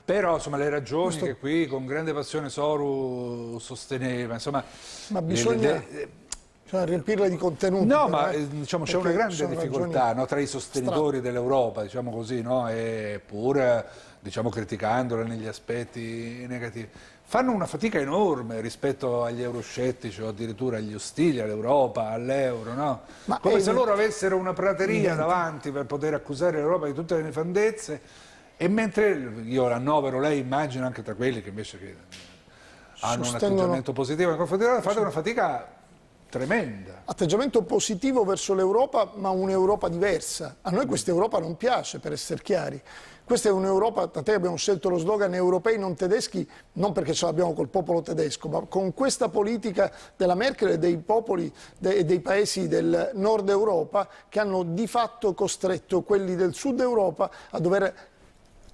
Però insomma le ragioni che qui con grande passione Soru sosteneva, insomma... Ma bisogna riempirle di contenuti. No, ma diciamo, c'è una grande difficoltà, no, tra i sostenitori dell'Europa, diciamo così, no, e pur diciamo, criticandola negli aspetti negativi. Fanno una fatica enorme rispetto agli euroscettici o addirittura agli ostili all'Europa, all'euro, no? Come se loro avessero una prateria davanti per poter accusare l'Europa di tutte le nefandezze, e mentre io annovero lei, immagino, anche tra quelli che invece hanno un atteggiamento positivo, fate una fatica tremenda. Atteggiamento positivo verso l'Europa, ma un'Europa diversa. A noi questa Europa non piace, per essere chiari. Questa è un'Europa, tant'è che abbiamo scelto lo slogan europei non tedeschi, non perché ce l'abbiamo col popolo tedesco, ma con questa politica della Merkel e dei popoli e dei paesi del nord Europa che hanno di fatto costretto quelli del sud Europa a dover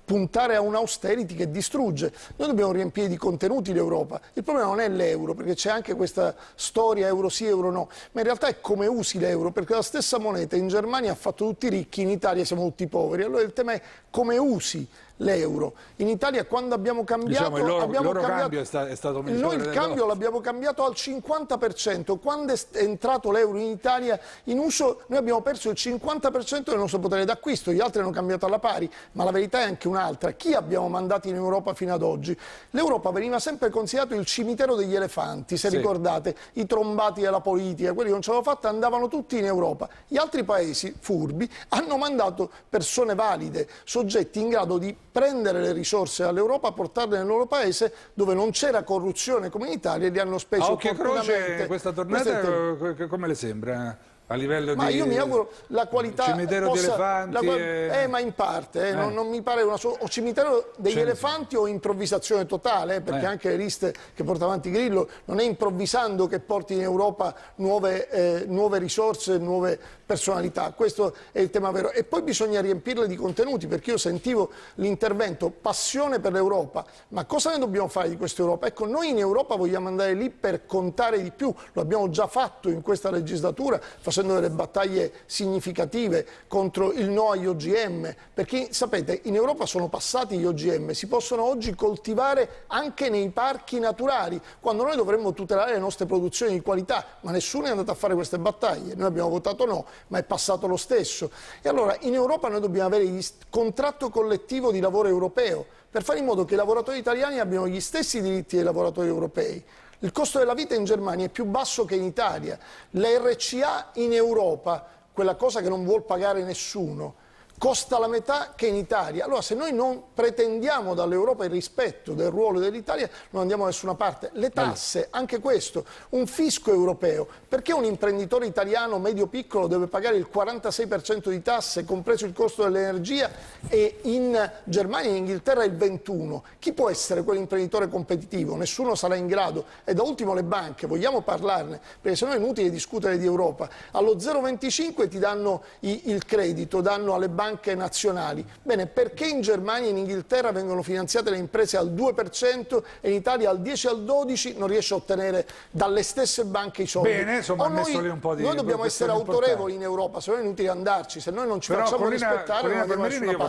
puntare a un austerity che distrugge. Noi dobbiamo riempire di contenuti l'Europa. Il problema non è l'euro, perché c'è anche questa storia euro sì, euro no, ma in realtà è come usi l'euro, perché la stessa moneta in Germania ha fatto tutti ricchi, in Italia siamo tutti poveri. Allora il tema è come usi l'euro. In Italia quando abbiamo cambiato... Diciamo, il loro cambio è stato migliore. Noi il cambio l'abbiamo cambiato al 50%. Quando è entrato l'euro in Italia in uso, noi abbiamo perso il 50% del nostro potere d'acquisto, gli altri hanno cambiato alla pari, ma la verità è anche un'altra. Chi abbiamo mandato in Europa fino ad oggi? L'Europa veniva sempre considerato il cimitero degli elefanti, se ricordate, i trombati della politica, quelli che non ce l'hanno fatta andavano tutti in Europa. Gli altri paesi furbi hanno mandato persone valide, soggetti in grado di prendere le risorse all'Europa, portarle nel loro paese dove non c'era corruzione come in Italia e li hanno spesi opportunamente. A occhio e croce questa tornata come le sembra? A livello ma io mi auguro la qualità cimitero di elefanti ma in parte non mi pare o cimitero degli elefanti o improvvisazione totale, perché anche le liste che porta avanti Grillo non è improvvisando che porti in Europa nuove risorse, nuove personalità. Questo è il tema vero, e poi bisogna riempirle di contenuti, perché io sentivo l'intervento passione per l'Europa, ma cosa ne dobbiamo fare di questa Europa? Ecco, noi in Europa vogliamo andare lì per contare di più, lo abbiamo già fatto in questa legislatura facendo delle battaglie significative contro il no agli OGM, perché sapete in Europa sono passati gli OGM, si possono oggi coltivare anche nei parchi naturali, quando noi dovremmo tutelare le nostre produzioni di qualità, ma nessuno è andato a fare queste battaglie, noi abbiamo votato no, ma è passato lo stesso. E allora in Europa noi dobbiamo avere il contratto collettivo di lavoro europeo per fare in modo che i lavoratori italiani abbiano gli stessi diritti dei lavoratori europei. Il costo della vita in Germania è più basso che in Italia. La RCA in Europa, quella cosa che non vuol pagare nessuno, costa la metà che in Italia. Allora se noi non pretendiamo dall'Europa il rispetto del ruolo dell'Italia non andiamo da nessuna parte. Le tasse, anche questo, un fisco europeo. Perché un imprenditore italiano medio-piccolo deve pagare il 46% di tasse, compreso il costo dell'energia, e in Germania e in Inghilterra il 21%? Chi può essere quell'imprenditore competitivo? Nessuno sarà in grado. E da ultimo le banche, vogliamo parlarne? Perché se no è inutile discutere di Europa. Allo 0,25 ti danno il credito, danno alle banche nazionali. Bene, perché in Germania e in Inghilterra vengono finanziate le imprese al 2% e in Italia al 10 al 12 non riesce a ottenere dalle stesse banche i soldi? Bene, insomma, noi dobbiamo essere autorevoli in Europa, se no è inutile andarci, se noi non ci facciamo rispettare non andiamo da nessuna parte.